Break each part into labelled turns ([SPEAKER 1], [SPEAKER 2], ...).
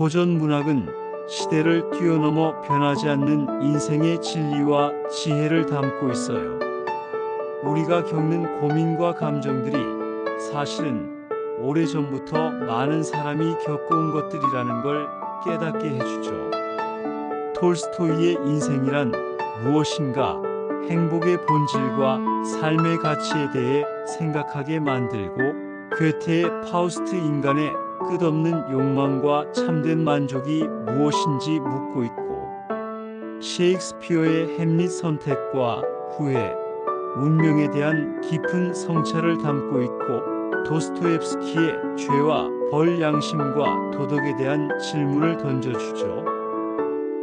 [SPEAKER 1] 고전 문학은 시대를 뛰어넘어 변하지 않는 인생의 진리와 지혜를 담고 있어요. 우리가 겪는 고민과 감정들이 사실은 오래전부터 많은 사람이 겪어온 것들이라는 걸 깨닫게 해주죠. 톨스토이의 인생이란 무엇인가, 행복의 본질과 삶의 가치에 대해 생각하게 만들고, 괴테의 파우스트, 인간의 끝없는 욕망과 참된 만족이 무엇인지 묻고 있고, 셰익스피어의 햄릿, 선택과 후회, 운명에 대한 깊은 성찰을 담고 있고, 도스토옙스키의 죄와 벌, 양심과 도덕에 대한 질문을 던져주죠.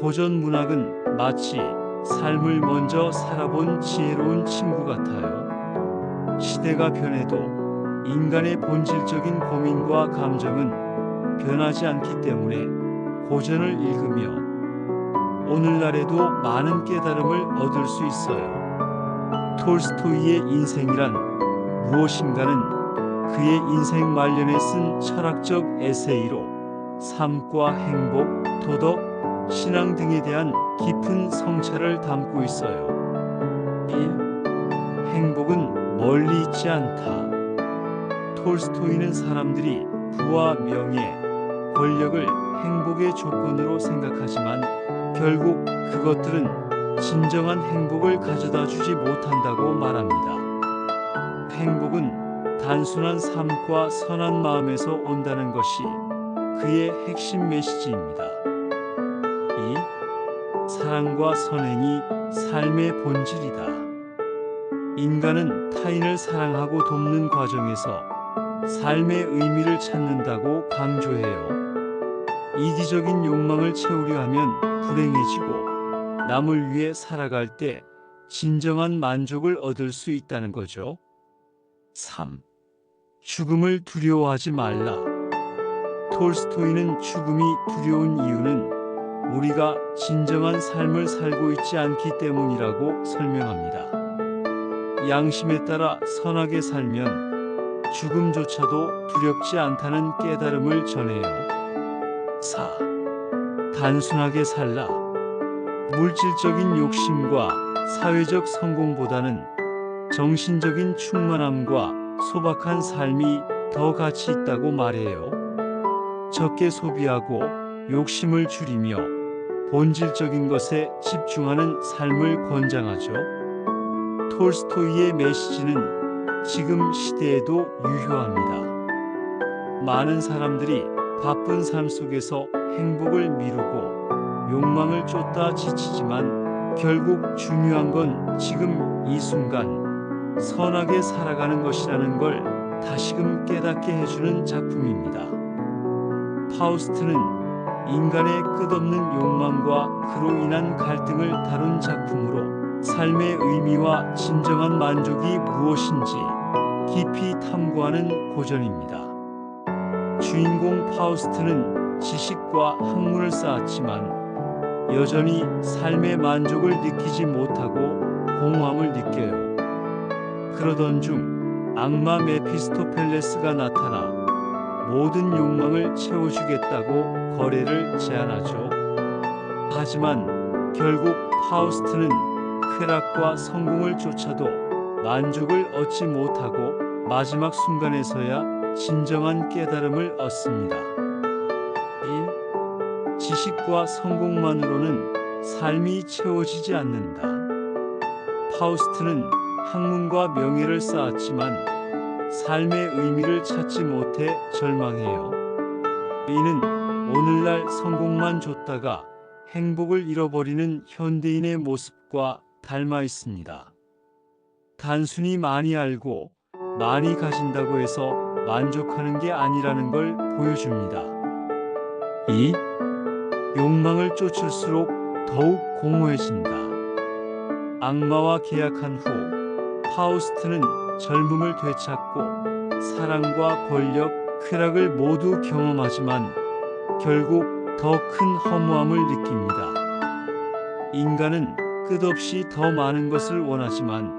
[SPEAKER 1] 고전 문학은 마치 삶을 먼저 살아본 지혜로운 친구 같아요. 시대가 변해도 인간의 본질적인 고민과 감정은 변하지 않기 때문에 고전을 읽으며 오늘날에도 많은 깨달음을 얻을 수 있어요. 톨스토이의 인생이란 무엇인가는 그의 인생 말년에 쓴 철학적 에세이로 삶과 행복, 도덕, 신앙 등에 대한 깊은 성찰을 담고 있어요. 1. 행복은 멀리 있지 않다. 톨스토이는 사람들이 부와 명예, 권력을 행복의 조건으로 생각하지만 결국 그것들은 진정한 행복을 가져다 주지 못한다고 말합니다. 행복은 단순한 삶과 선한 마음에서 온다는 것이 그의 핵심 메시지입니다. 2. 사랑과 선행이 삶의 본질이다. 인간은 타인을 사랑하고 돕는 과정에서 삶의 의미를 찾는다고 강조해요. 이기적인 욕망을 채우려 하면 불행해지고, 남을 위해 살아갈 때 진정한 만족을 얻을 수 있다는 거죠. 3. 죽음을 두려워하지 말라. 톨스토이는 죽음이 두려운 이유는 우리가 진정한 삶을 살고 있지 않기 때문이라고 설명합니다. 양심에 따라 선하게 살면 죽음조차도 두렵지 않다는 깨달음을 전해요. 4. 단순하게 살라. 물질적인 욕심과 사회적 성공보다는 정신적인 충만함과 소박한 삶이 더 가치 있다고 말해요. 적게 소비하고 욕심을 줄이며 본질적인 것에 집중하는 삶을 권장하죠. 톨스토이의 메시지는 지금 시대에도 유효합니다. 많은 사람들이 바쁜 삶 속에서 행복을 미루고 욕망을 쫓다 지치지만 결국 중요한 건 지금 이 순간 선하게 살아가는 것이라는 걸 다시금 깨닫게 해주는 작품입니다. 파우스트는 인간의 끝없는 욕망과 그로 인한 갈등을 다룬 작품으로 삶의 의미와 진정한 만족이 무엇인지 깊이 탐구하는 고전입니다. 주인공 파우스트는 지식과 학문을 쌓았지만 여전히 삶의 만족을 느끼지 못하고 공허함을 느껴요. 그러던 중 악마 메피스토펠레스가 나타나 모든 욕망을 채워주겠다고 거래를 제안하죠. 하지만 결국 파우스트는 쾌락과 성공을 쫓아도 만족을 얻지 못하고 마지막 순간에서야 진정한 깨달음을 얻습니다. 1. 지식과 성공만으로는 삶이 채워지지 않는다. 파우스트는 학문과 명예를 쌓았지만 삶의 의미를 찾지 못해 절망해요. 이는 오늘날 성공만 줬다가 행복을 잃어버리는 현대인의 모습과 닮아 있습니다. 단순히 많이 알고 많이 가진다고 해서 만족하는 게 아니라는 걸 보여줍니다. 2. 욕망을 쫓을수록 더욱 공허해진다. 악마와 계약한 후 파우스트는 젊음을 되찾고 사랑과 권력, 쾌락을 모두 경험하지만 결국 더 큰 허무함을 느낍니다. 인간은 끝없이 더 많은 것을 원하지만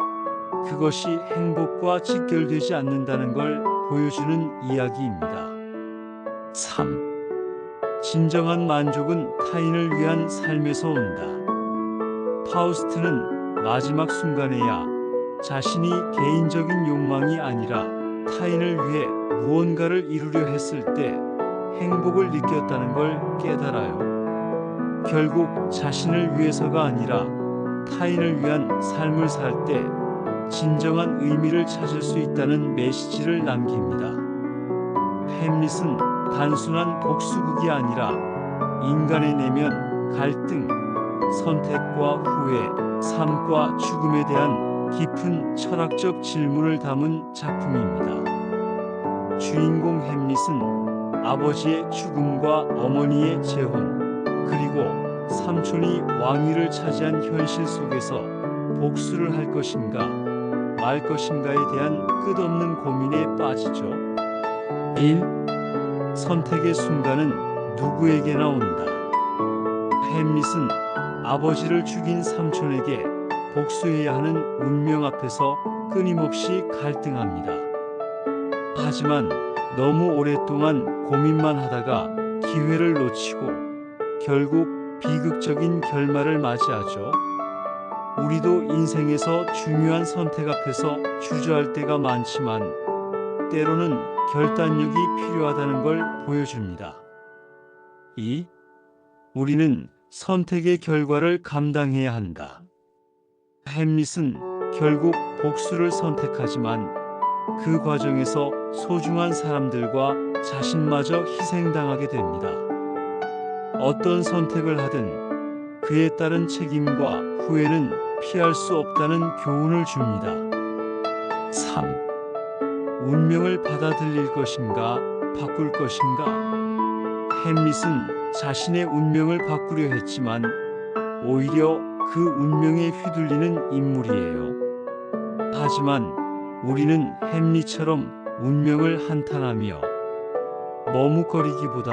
[SPEAKER 1] 그것이 행복과 직결되지 않는다는 걸 보여주는 이야기입니다. 3. 진정한 만족은 타인을 위한 삶에서 온다. 파우스트는 마지막 순간에야 자신이 개인적인 욕망이 아니라 타인을 위해 무언가를 이루려 했을 때 행복을 느꼈다는 걸 깨달아요. 결국 자신을 위해서가 아니라 타인을 위한 삶을 살 때 진정한 의미를 찾을 수 있다는 메시지를 남깁니다. 햄릿은 단순한 복수극이 아니라 인간의 내면, 갈등, 선택과 후회, 삶과 죽음에 대한 깊은 철학적 질문을 담은 작품입니다. 주인공 햄릿은 아버지의 죽음과 어머니의 재혼, 그리고 삼촌이 왕위를 차지한 현실 속에서 복수를 할 것인가 말 것인가에 대한 끝없는 고민에 빠지죠. 1. 선택의 순간은 누구에게나 온다. 햄릿은 아버지를 죽인 삼촌에게 복수해야 하는 운명 앞에서 끊임없이 갈등합니다. 하지만 너무 오랫동안 고민만 하다가 기회를 놓치고 결국 비극적인 결말을 맞이하죠. 우리도 인생에서 중요한 선택 앞에서 주저할 때가 많지만 때로는 결단력이 필요하다는 걸 보여줍니다. 2. 우리는 선택의 결과를 감당해야 한다. 햄릿은 결국 복수를 선택하지만 그 과정에서 소중한 사람들과 자신마저 희생당하게 됩니다. 어떤 선택을 하든 그에 따른 책임과 후회는 피할 수 없다는 교훈을 줍니다. 3. 운명을 받아들일 것인가, 바꿀 것인가? 햄릿은 자신의 운명을 바꾸려 했지만 오히려 그 운명에 휘둘리는 인물이에요. 하지만 우리는 햄릿처럼 운명을 한탄하며 머뭇거리기보다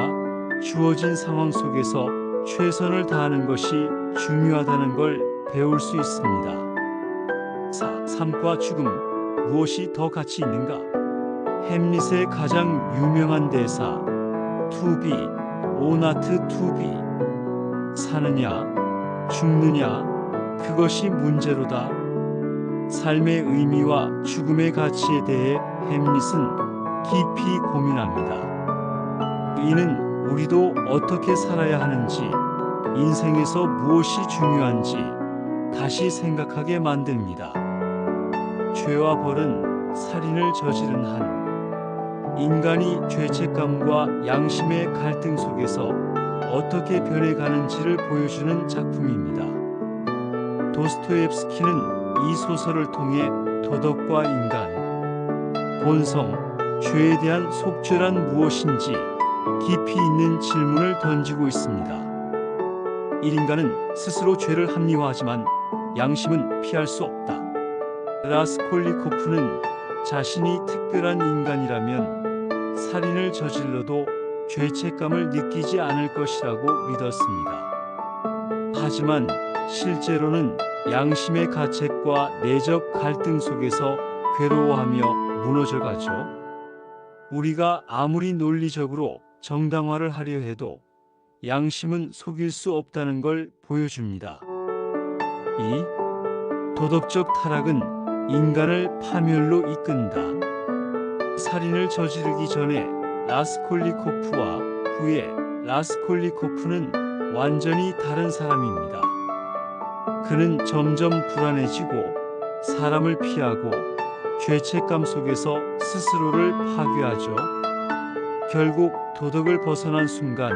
[SPEAKER 1] 주어진 상황 속에서 최선을 다하는 것이 중요하다는 걸 배울 수 있습니다. 4. 삶과 죽음, 무엇이 더 가치 있는가? 햄릿의 가장 유명한 대사 To be or not to be. 사느냐, 죽느냐, 그것이 문제로다. 삶의 의미와 죽음의 가치에 대해 햄릿은 깊이 고민합니다. 이는 우리도 어떻게 살아야 하는지, 인생에서 무엇이 중요한지 다시 생각하게 만듭니다. 죄와 벌은 살인을 저지른 한 인간이 죄책감과 양심의 갈등 속에서 어떻게 변해가는지를 보여주는 작품입니다. 도스토옙스키는 이 소설을 통해 도덕과 인간, 본성, 죄에 대한 속죄란 무엇인지 깊이 있는 질문을 던지고 있습니다. 1인간은 스스로 죄를 합리화하지만 양심은 피할 수 없다. 라스콜리코프는 자신이 특별한 인간이라면 살인을 저질러도 죄책감을 느끼지 않을 것이라고 믿었습니다. 하지만 실제로는 양심의 가책과 내적 갈등 속에서 괴로워하며 무너져가죠. 우리가 아무리 논리적으로 정당화를 하려 해도 양심은 속일 수 없다는 걸 보여줍니다. 2. 도덕적 타락은 인간을 파멸로 이끈다. 살인을 저지르기 전에 라스콜리코프와 후에 라스콜리코프는 완전히 다른 사람입니다. 그는 점점 불안해지고 사람을 피하고 죄책감 속에서 스스로를 파괴하죠. 결국 도덕을 벗어난 순간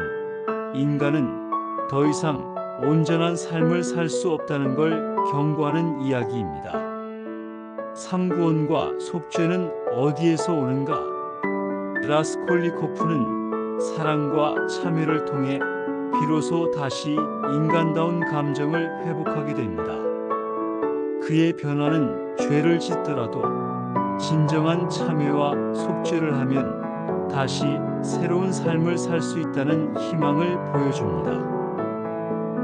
[SPEAKER 1] 인간은 더 이상 온전한 삶을 살 수 없다는 걸 경고하는 이야기입니다. 상구원과 속죄는 어디에서 오는가? 라스콜리코프는 사랑과 참여를 통해 비로소 다시 인간다운 감정을 회복하게 됩니다. 그의 변화는 죄를 짓더라도 진정한 참여와 속죄를 하면 다시 새로운 삶을 살 수 있다는 희망을 보여줍니다.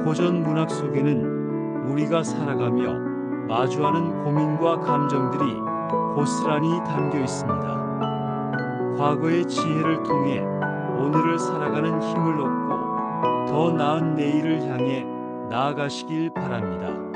[SPEAKER 1] 고전 문학 속에는 우리가 살아가며 마주하는 고민과 감정들이 고스란히 담겨 있습니다. 과거의 지혜를 통해 오늘을 살아가는 힘을 얻고 더 나은 내일을 향해 나아가시길 바랍니다.